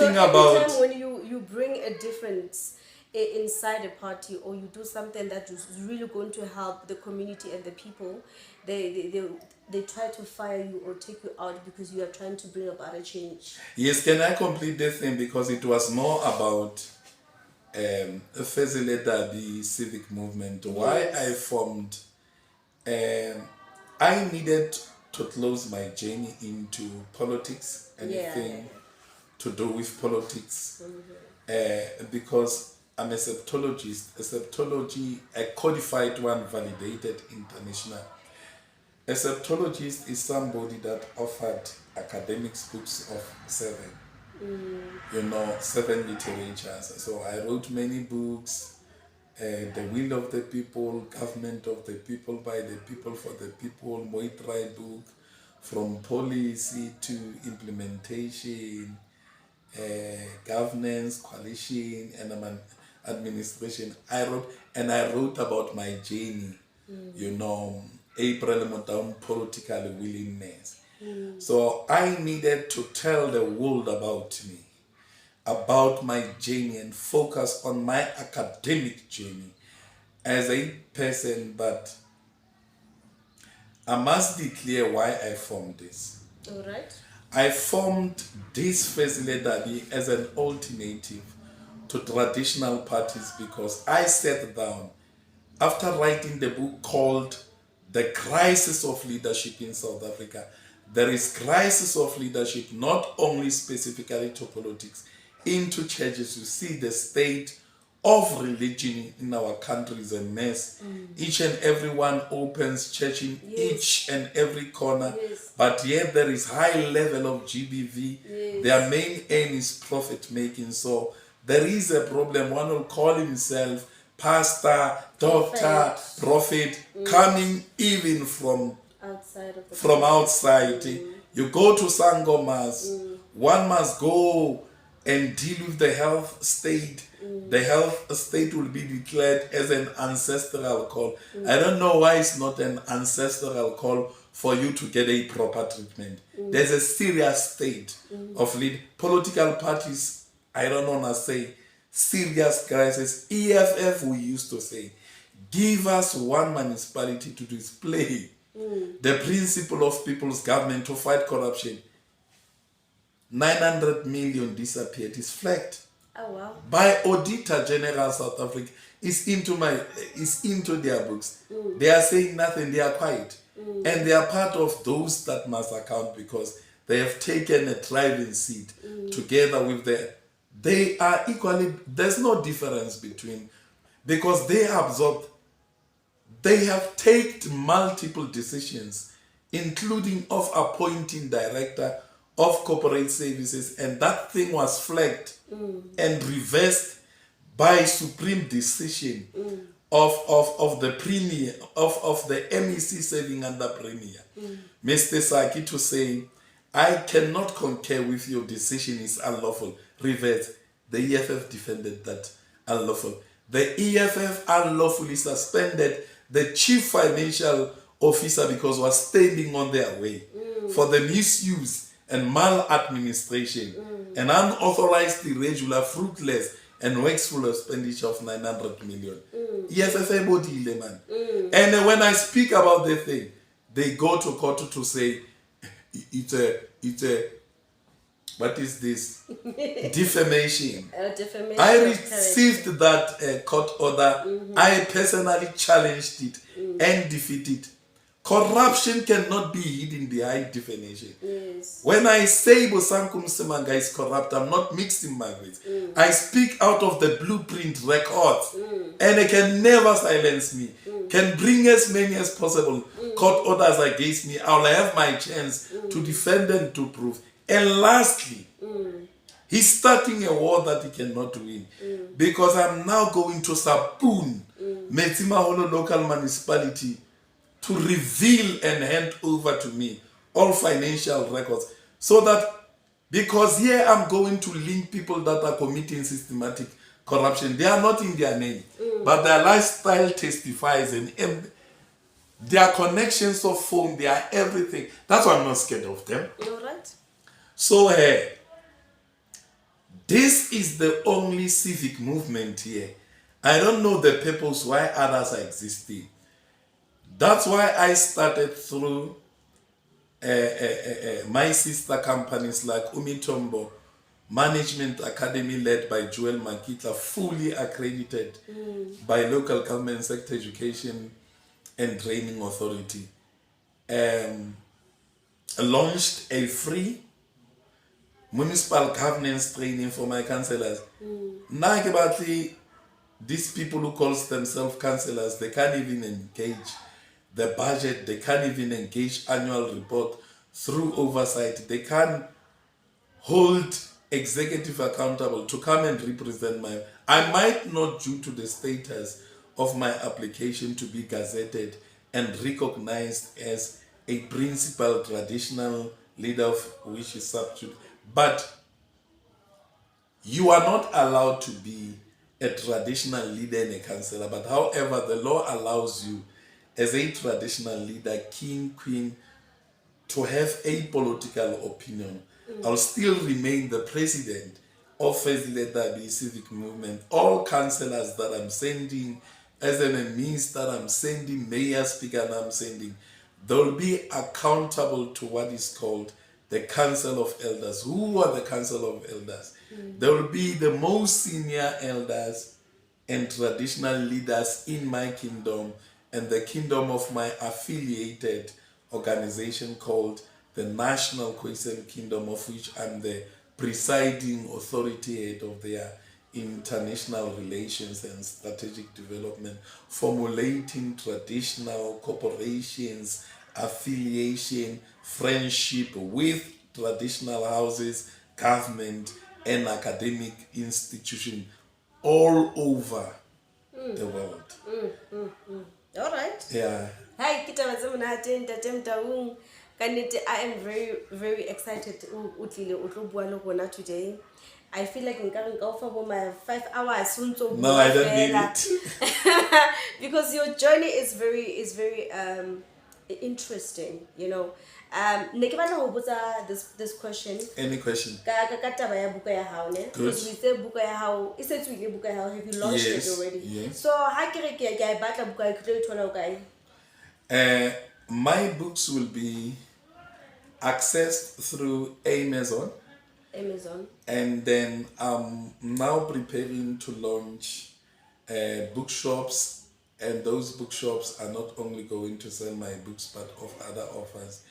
every about time when you bring a difference inside a party, or you do something that is really going to help the community and the people, they try to fire you or take you out because you are trying to bring about a change. Yes, can I complete this thing? Because it was more about Fezile Dabi civic movement. Why I formed, I needed to close my journey into politics, anything to do with politics, because I'm a septologist. A septology, a codified one, validated international. A septologist is somebody that offered academics books of 7. 7 literatures. So I wrote many books, The Will of the People, Government of the People, by the People, for the People, Moitrai book, from policy to implementation, governance, coalition, and administration. I wrote about my journey, April Motaung political willingness. So I needed to tell the world about me, about my journey, and focus on my academic journey as a person. But I must declare why I formed this. All right. I formed this facility as an alternative to traditional parties because I sat down after writing the book called The Crisis of Leadership in South Africa. There is crisis of leadership not only specifically to politics, into churches. You see the state of religion in our country is a mess. Each and every one opens church in each and every corner, but yet there is high level of GBV. Their main aim is profit making. So there is a problem. One will call himself pastor, doctor, prophet, coming even from outside. You go to Sangomas, one must go and deal with the health state. The health state will be declared as an ancestral call. I don't know why it's not an ancestral call for you to get a proper treatment. There's a serious state of political parties. I don't want to say serious crisis. EFF, we used to say, give us one municipality to display the principle of people's government to fight corruption. 900 million disappeared. It's flagged. Oh wow. By Auditor General South Africa. It's into their books. They are saying nothing, they are quiet. And they are part of those that must account because they have taken a driving seat together with they are equally, there's no difference between, because they have taken multiple decisions, including of appointing director of corporate services, and that thing was flagged and reversed by supreme decision of the premier of the MEC serving under premier, Mr. Saki, to say, I cannot concur with your decision is unlawful. Reverse. The EFF defended that unlawful. The EFF unlawfully suspended the chief financial officer because was standing on their way for the misuse and maladministration and unauthorized, irregular, fruitless, and wasteful expenditure of 900 million. EFF body man. And when I speak about the thing, they go to court to say it's what is this? Defamation. Defamation I of received that court order. I personally challenged it and defeated. Corruption cannot be hidden behind defamation. Yes. When I say Bosankum Semanga is corrupt, I'm not mixing my words. I speak out of the blueprint records, and it can never silence me. Can bring as many as possible court orders against me. I'll have my chance to defend and to prove. And lastly, he's starting a war that he cannot win. Because I'm now going to Sapun, Metsimaholo local municipality, to reveal and hand over to me all financial records. So that, because here I'm going to link people that are committing systematic corruption. They are not in their name, but their lifestyle testifies, and their connections of phone, they are everything. That's why I'm not scared of them. All right. So, this is the only civic movement here. I don't know the purpose why others are existing. That's why I started through my sister companies like Umitombo Management Academy, led by Joel Makita, fully accredited by local government sector education and training authority. Launched a free municipal governance training for my councillors. Now, these people who call themselves councillors, they can't even engage the budget, they can't even engage annual report through oversight. They can't hold executive accountable to come and represent my... I might not, due to the status of my application, to be gazetted and recognized as a principal traditional leader of which is substitute. But you are not allowed to be a traditional leader and a councillor. But however, the law allows you as a traditional leader, king, queen, to have a political opinion. I'll still remain the president of First Letter B Civic Movement. All councillors that I'm sending, as an means that I'm sending, mayor, speaker, and I'm sending, they'll be accountable to what is called the Council of Elders. Who are the Council of Elders? They will be the most senior elders and traditional leaders in my kingdom and the kingdom of my affiliated organization called the National Khoisan Kingdom, of which I'm the presiding authority head of their international relations and strategic development, formulating traditional corporations, affiliation, friendship with traditional houses, government, and academic institutions all over the world. All right. Yeah. Hi, Motaung. I am very, very excited today. I feel like I'm going to go for my 5 hours soon. No, I don't need it. Because your journey is very interesting, you know. This question. Any question? Good. Good. We say book how is it really book how have you launched it already? Yes. So how can I my books will be accessed through Amazon. And then I'm now preparing to launch bookshops, and those bookshops are not only going to sell my books but of other authors,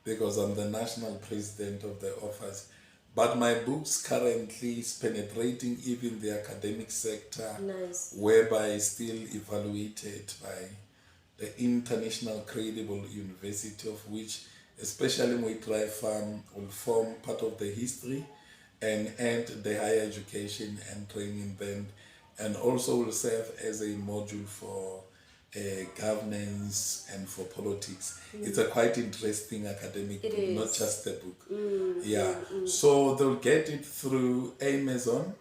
because I'm the national president of the authors. But my books currently is penetrating even the academic sector. Nice. Whereby still evaluated by the international credible university, of which especially Moitrai Farm will form part of the history and the higher education and training band, and also will serve as a module for governance and for politics. It's a quite interesting academic book, not just a book. So they'll get it through Amazon.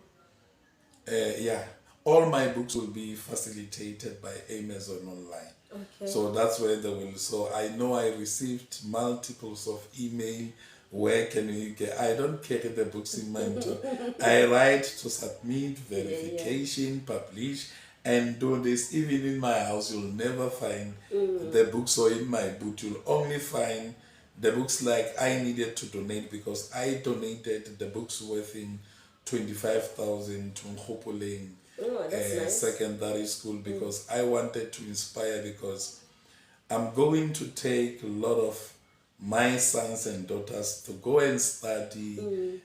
All my books will be facilitated by Amazon online. Okay. So that's where they will. So I know I received multiples of email. Where can we get? I don't carry the books in mind. I write to submit, verification, publish, and do this. Even in my house, you'll never find the books, or in my book, you'll only find the books like I needed to donate because I donated the books worth in 25,000 to Nkgopoleng Oh, that's nice. secondary school because I wanted to inspire because I'm going to take a lot of my sons and daughters to go and study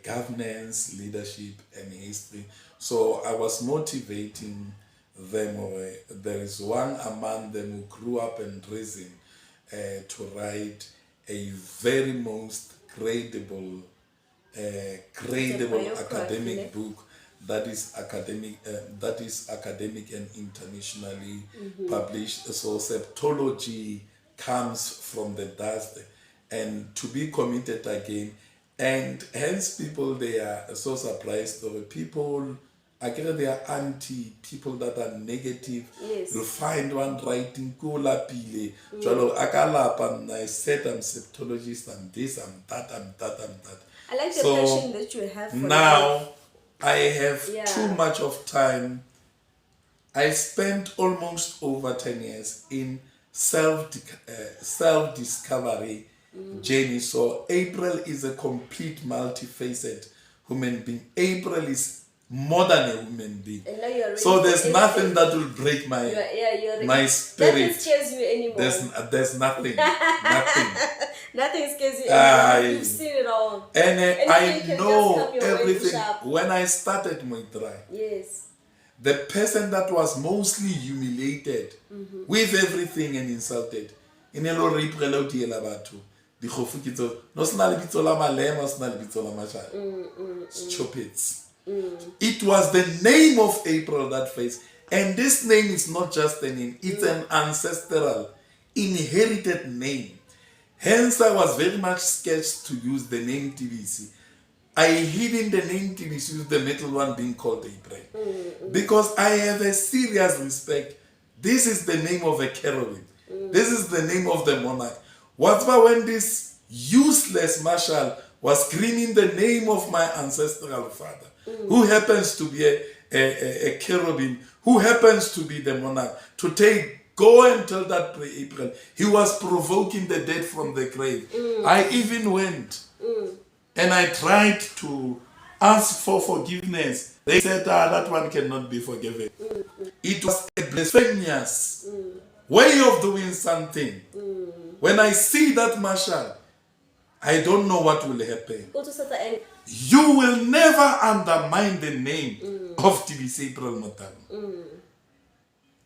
governance, leadership, and history. So I was motivating them. There is one among them who grew up and raised to write a very most credible academic book that is academic and internationally published. So septology comes from the dust and to be committed again, and hence people they are so surprised of people. I get they are anti people that are negative. Yes. You'll find one writing kula pile. Jwalo akalapa and I said I'm septologist, I'm this, I'm that, I'm that, I'm that. I like the passion that you have for now life. I have too much of time. I spent almost over 10 years in self-discovery journey. So April is a complete multifaceted human being. April is more than a human being. And now you're So there's nothing that will break my my spirit. Nothing scares you anymore. There's nothing. Nothing. Nothing scares you anymore. You've seen it all. And I know everything. Sharp. When I started Muay Thai, Yes. the person that was mostly humiliated with everything and insulted, in a lot of stupids. It was the name of April that face, and this name is not just a name, it's an ancestral, inherited name. Hence, I was very much scared to use the name TVC. I hid in the name TVC with the middle one being called April. Because I have a serious respect. This is the name of a cherubim. This is the name of the monarch. What about when this useless marshal was screaming the name of my ancestral father, who happens to be a cherubim, who happens to be the monarch, to go and tell that April, he was provoking the dead from the grave. I even went and I tried to ask for forgiveness. They said, that one cannot be forgiven. It was a blasphemous way of doing something. When I see that marshal, I don't know what will happen. You will never undermine the name of TBC April Motaung.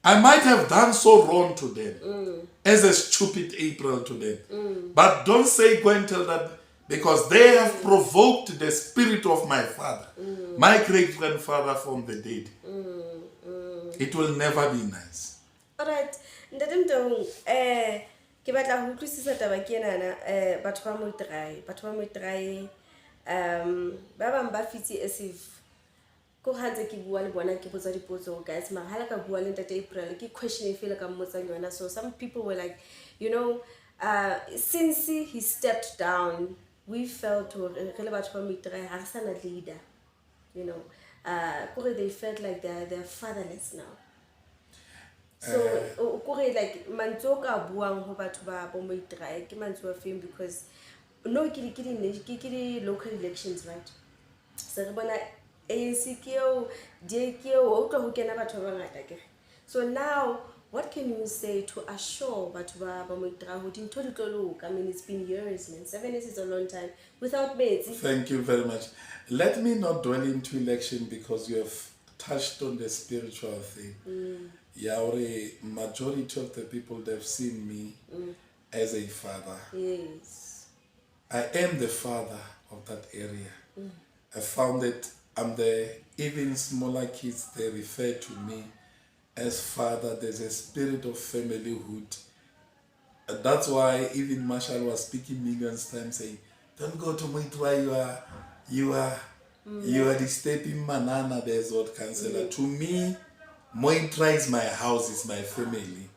I might have done so wrong to them, as a stupid April to them. But don't say, go and tell that, because they have provoked the spirit of my father, my great-grandfather from the dead. It will never be nice. Alright, Ntate Motaung, ke batla ho utlwisisa taba ke ena batho ba Muay Thai ba bang ba fitse as if ko hantse ke bua le bona ke botsa dipotso guys mara hala ka bua le Ntate April ke question e fela ka mmotsang yona. So some people were like, since he stepped down, we felt re le batho ba Muay Thai ha re sana leader, they felt like they're fatherless now. So like mantswe ka buang ho batho ba bo Muay Thai ke mantswe a fame because no ke di local elections, right? So re bona ANC ke o DA ke o tlo ho kena batho ba ngata ke. So now what can you say to assure batho ba Muay Thai ho dintho di tlo loka? I mean, it's been years, man. 7 years is a long time without Betsy. Thank you very much. Let me not dwell into election because you have touched on the spiritual thing. Majority of the people, they've seen me as a father. Yes. I am the father of that area. I found that I'm the even smaller kids, they refer to me as father. There's a spirit of familyhood. That's why even Marshall was speaking millions times saying, don't go to Muay Thai, you are disturbing Manana, the Zod Councillor. To me, Muay Thai is my house, is my family.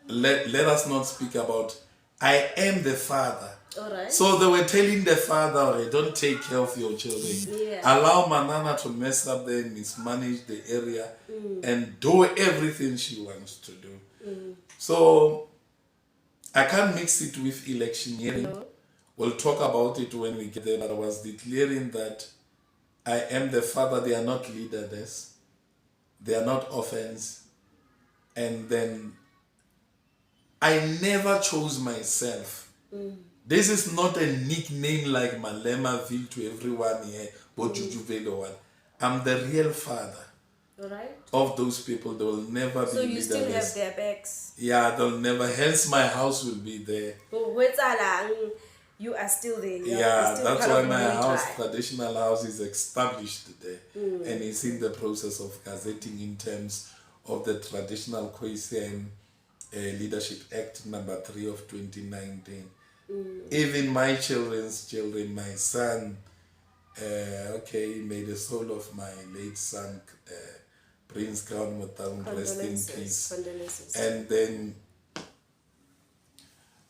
Let us not speak about, I am the father. All right. So they were telling the father, don't take care of your children. Allow Manana to mess up there, mismanage the area, and do everything she wants to do. So I can't mix it with electioneering. No. We'll talk about it when we get there. But I was declaring that I am the father. They are not leaders. They are not orphans. And then I never chose myself. This is not a nickname like Malemaville to everyone here or Jujuvelo one. I'm the real father All right. of those people. They will never So be you still have leaderless. their backs. Yeah, they'll never. Hence, my house will be there. You are still there. Yeah, still that's part why of my Montreal. house, traditional house, is established there, and it's in the process of gazetting in terms of the Traditional Khoisan Leadership Act number 3 of 2019. Even my children's children, my son, may the soul of my late son, Prince Crown Motaung, rest in peace. Condolences. And then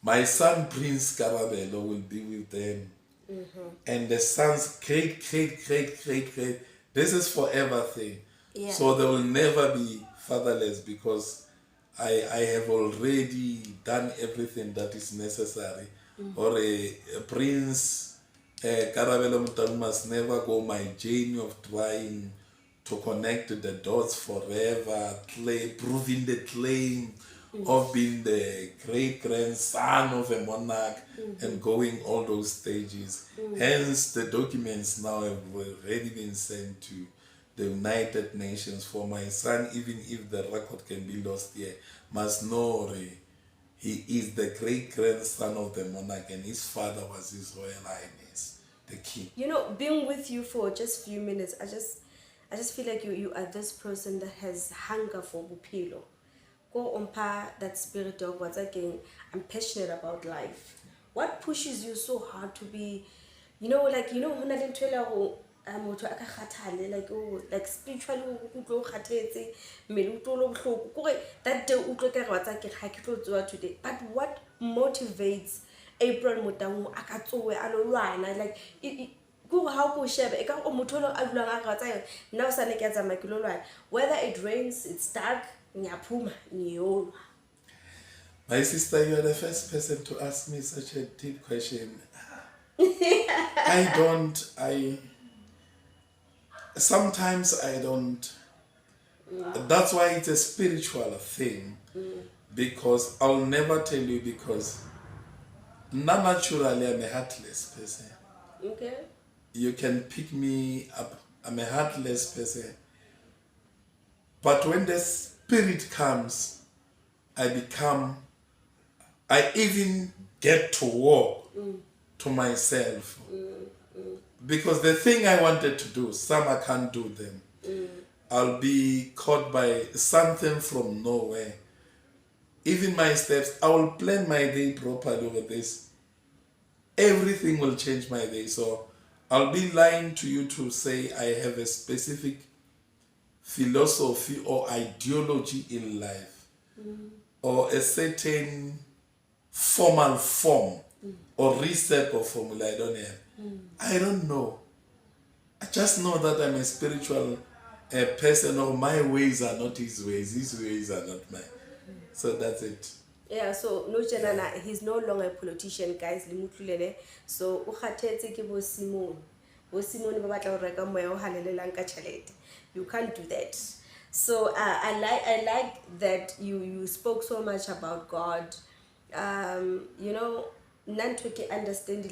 my son Prince Karabelo will be with them. And the son's great. This is forever thing. Yeah. So they will never be fatherless because I have already done everything that is necessary. Or a Prince Karabelo Motaung must never go my journey of trying to connect the dots forever, proving the claim of being the great-grandson of a monarch and going all those stages. Hence, the documents now have already been sent to the United Nations for my son, even if the record can be lost here, must know he is the great-grandson of the monarch and his father was His Royal Highness, the king. You know, being with you for just a few minutes, I just feel like you are this person that has hunger for bupilo. Go umpa that spirit of what's again, I'm passionate about life. What pushes you so hard to be, like when I didn't tell you like oh, like spiritually that day today. But what motivates April Motaung like it how whether it rains, it's dark, My sister, you are the first person to ask me such a deep question. Sometimes I don't. That's why it's a spiritual thing. Because I'll never tell you, because naturally I'm a heartless person. Okay. You can pick me up. I'm a heartless person. But when the spirit comes, I even get to war to myself. Because the thing I wanted to do, some I can't do them. I'll be caught by something from nowhere. Even my steps, I will plan my day properly over this. Everything will change my day. So I'll be lying to you to say I have a specific philosophy or ideology in life, or a certain formal form or reset or formula. I don't have. I don't know. I just know that I'm a spiritual person, or my ways are not his ways are not mine. So that's it. Yeah, so no Janana, he's no longer a politician, guys. So you can't do that. So I like that you spoke so much about God. Nantoki understand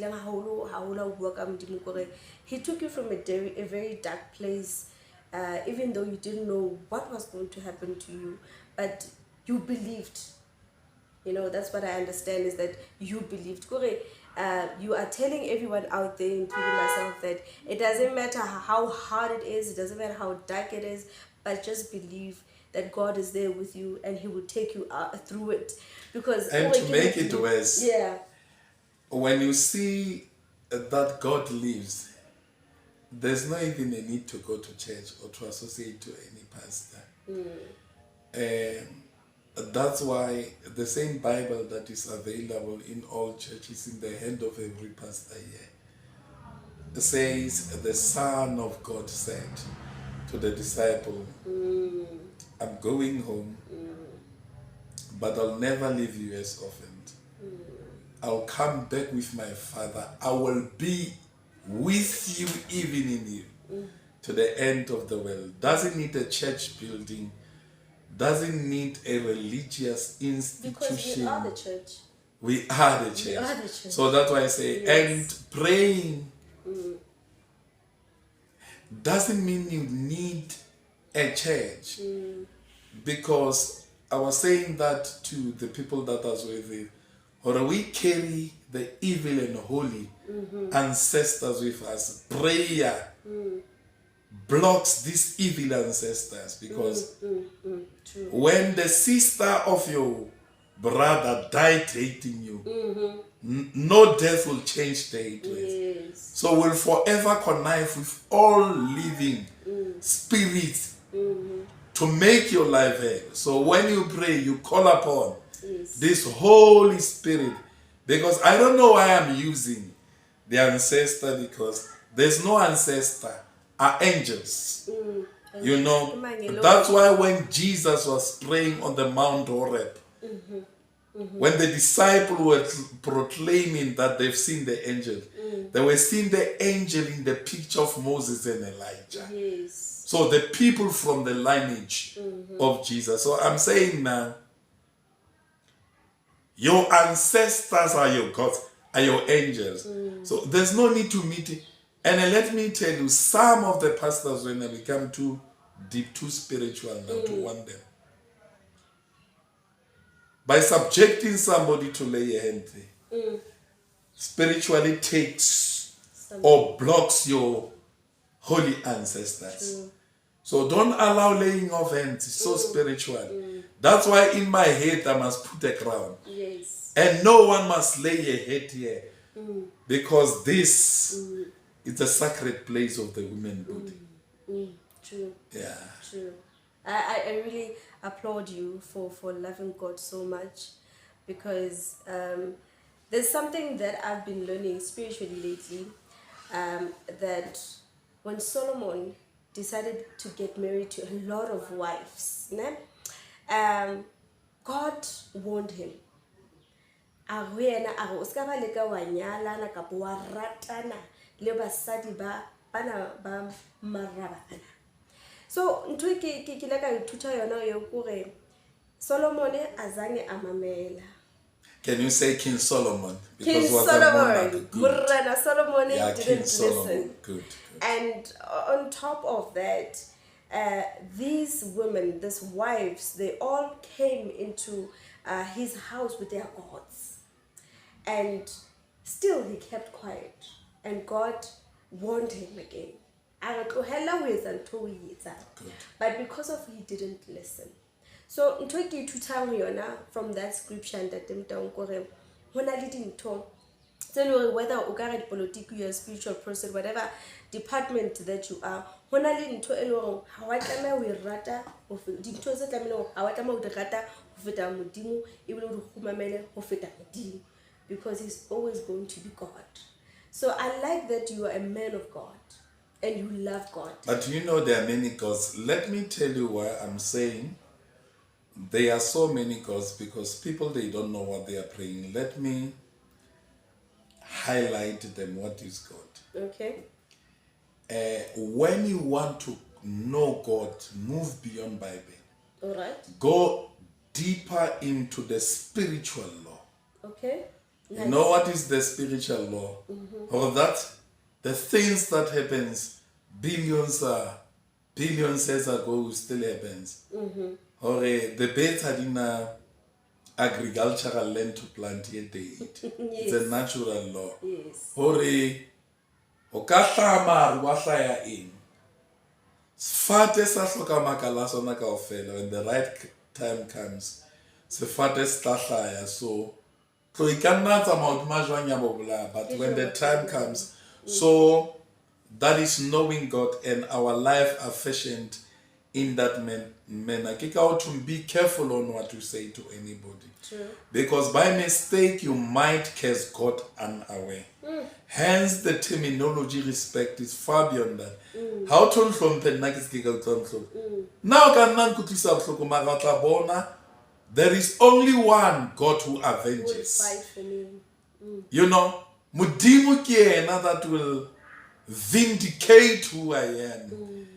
he took you from a very dark place, even though you didn't know what was going to happen to you, but you believed. That's what I understand, is that you believed. You are telling everyone out there, including myself, that it doesn't matter how hard it is, it doesn't matter how dark it is, but just believe that God is there with you and He will take you through it. And to make it worse, yeah, when you see that God lives, there's not even a need to go to church or to associate to any pastor. That's why the same Bible that is available in all churches in the hand of every pastor here says, the Son of God said to the disciple, I'm going home, but I'll never leave you as orphans. I'll come back with my Father. I will be with you, even in you, to the end of the world. Doesn't need a church building, doesn't need a religious institution. Because we are the church. We are the church. We are the church. So that's why I say, and praying doesn't mean you need a church. Because I was saying that to the people that I was with me, or we carry the evil and holy ancestors with us. Prayer blocks these evil ancestors, because True. when the sister of your brother died hating you, no death will change the hatred. Yes. So we'll forever connive with all living spirits to make your life hell. So when you pray, you call upon this Holy Spirit, because I don't know why I'm using the ancestor, because there's no ancestor, are angels. You know, that's why when Jesus was praying on the Mount Horeb, when the disciples were proclaiming that they've seen the angel, they were seeing the angel in the picture of Moses and Elijah. Yes. So the people from the lineage of Jesus. So I'm saying now, your ancestors are your gods, are your angels. So there's no need to meet. And let me tell you, some of the pastors, when they become too deep, too spiritual now, to want them, by subjecting somebody to lay a hand there, spiritually takes or blocks your holy ancestors. So don't allow laying of hands. It's so spiritual. That's why in my head I must put a crown. Yes. And no one must lay a head here. Because this is a sacred place of the women body. True. Yeah. True. I really applaud you for loving God so much, because there's something that I've been learning spiritually lately, that when Solomon decided to get married to a lot of wives, God warned him. A go yena a go ska ba leka wa nyalana ka bo wa ratana le basadi ba bana ba marabana. So ntwe ke la ka ithuta yona yo kore Solomon azange amamela. Can you say King Solomon? King was Solomon, Murrana Solomon didn't King Solomon. listen. Good. And on top of that, these women, these wives, they all came into his house with their gods. And still he kept quiet. And God warned him again. But because of he didn't listen. So from that scripture that whether politics, you're a spiritual person, whatever department that you are, because he's always going to be God. So I like that you are a man of God and you love God. But you know there are many gods. Let me tell you why I'm saying there are so many gods, because people, they don't know what they are praying. Let me highlight them. What is God? Okay. When you want to know God, move beyond Bible. All right. Go deeper into the spiritual law. Okay. Nice. You know what is the spiritual law? Or that the things that happens billions years ago still happens. Or the birds had in agricultural land to plant here they eat. Yes. It's a natural law. Yes. Or o ka hlama wa hlaya eng. Sfate sa hloka makala sona kaofela, when the right time comes. Sefate se tla hlaya, so so it cannot but when the time comes, so that is knowing God, and our life are fashioned in that manner. Be careful on what you say to anybody. True. Because by mistake you might curse God unaware. Hence the terminology respect is far beyond that. How to now there is only one God who avenges. Fight for me. You know, Modimo ke yena that will vindicate who I am.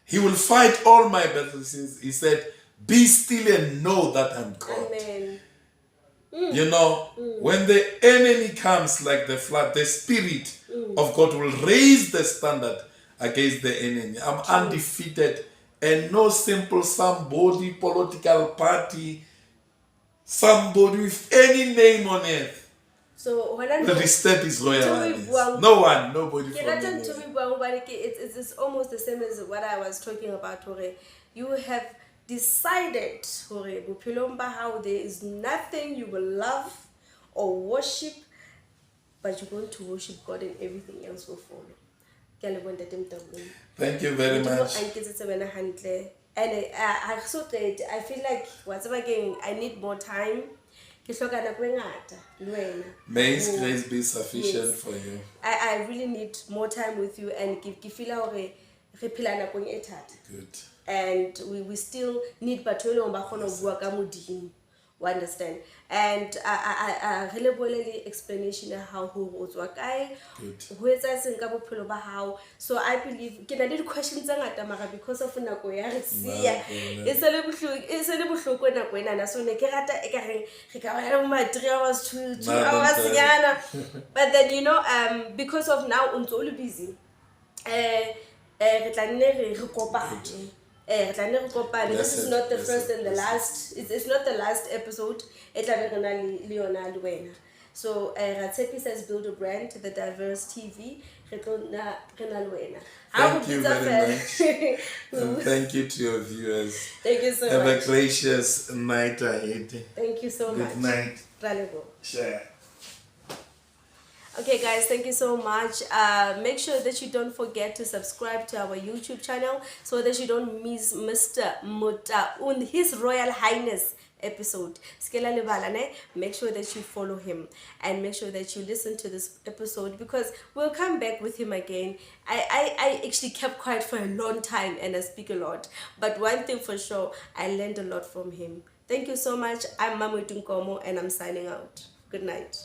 He will fight all my battles. He said, be still and know that I'm God. Amen. You know, when the enemy comes like the flood, the Spirit of God will raise the standard against the enemy. I'm undefeated, and no simple somebody, political party, somebody with any name on earth So when I will disturb his royal highness. No one, nobody from anywhere. it's almost the same as what I was talking about. You have decided how there is nothing you will love or worship, but you're going to worship God and everything else will follow. Thank you very much. And I feel like whatever again, I need more time. May His grace be sufficient Yes. for you. I really need more time with you and feel Good. and we still need batho ba kgona go bua ka modimo. We understand, and I really bolele explanation ya how ho tswa kae ho etsa seng ka bophelo ba hao. So I believe ke na le di questions tsa ngata mara because of nako ya re sia e se le bohloko nako ena na so ne ke rata e ka re ka ba ma 3 hours to 2 hours nyana, but then you know because of now untso le busy re tla nne re kopane. This is not the first and the last. It's not the last episode. So Ratsepi says build a brand, the diverse TV. Thank you very much. And thank you to your viewers. Thank you so much. Have a gracious night ahead. Thank you so much. Good night. Share. Okay guys, thank you so much. Make sure that you don't forget to subscribe to our YouTube channel so that you don't miss Mr. Motaung, His Royal Highness episode. Make sure that you follow him and make sure that you listen to this episode because we'll come back with him again. I actually kept quiet for a long time and I speak a lot, but one thing for sure, I learned a lot from him. Thank you so much. I'm Mamu Tunkomo and I'm signing out. Good night.